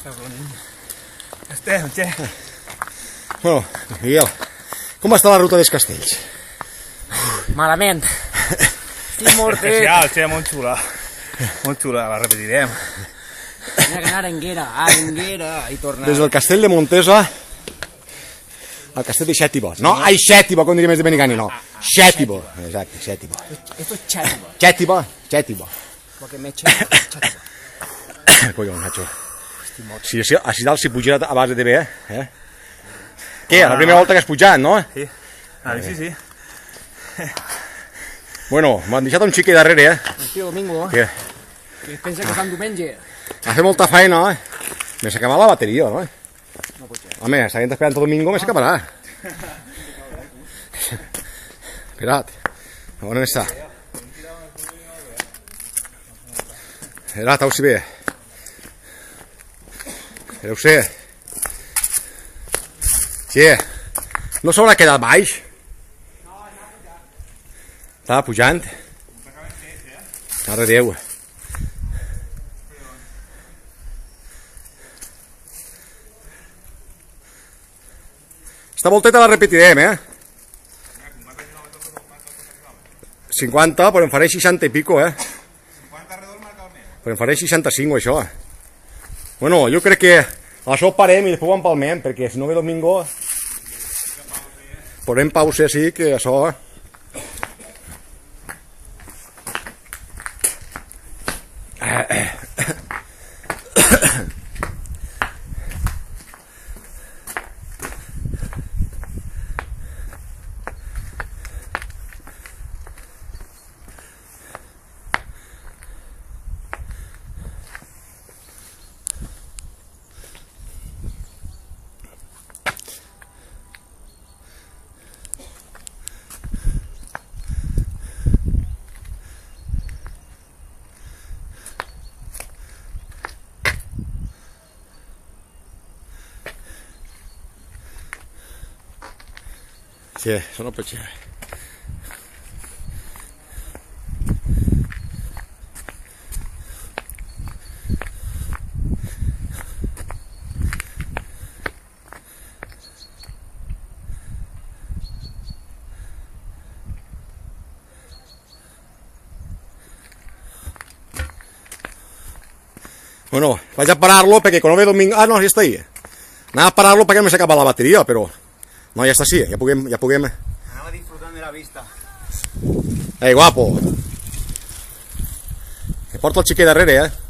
Estem, què? Bueno, Miguel, com està la ruta dels castells? Malament. Estic mortet. Especial, molt xula. Molt xula, la repetirem. N'hi ha que anar a Anguera i tornar. Des del castell de Montesa al castell de Xètibo. No, ai, Xètibo, com diríem els de Benicani, no. Xètibo, exacte, Xètibo. Esto es Xètibo. Xètibo, Xètibo. Porque me he hecho Xètibo. Collons, macho. Si així dalt s'hi puja a base de bé, eh? Què? La primera volta que has pujat, no? Sí, a veure, sí. Bueno, m'han deixat un xique darrere, eh? El tio Domingo, Què? que pensa que fan diumenge. Ha fet molta feina, eh? Me s'ha acabat la bateria, no? No pot ser. Home, seguint esperant tot Domingo, me s'acabarà. Espera't, on està? Espera't, au si bé. Deu ser. Sí, no s'haurà quedat baix? Estava pujant. Mare Déu. Esta volteta la repetirem, eh? 50, però em faré 60 i pico, eh? 50 redol marca el meu. Però em faré 65, això. Bueno, jo crec que això ho parem i després ho empalmem, perquè si no ve Domingo posem pausa, sí, que això... Sí, això no pot ser. Bueno, vaig a parar-lo perquè quan no ve Domingo... Ah, no, ja està ahí. Anava a parar-lo perquè no s'acaba la bateria, però... No, ja està així, ja puguem... Anava disfrutant de la vista. Ei, guapo! Me porta el xiquet darrere, eh?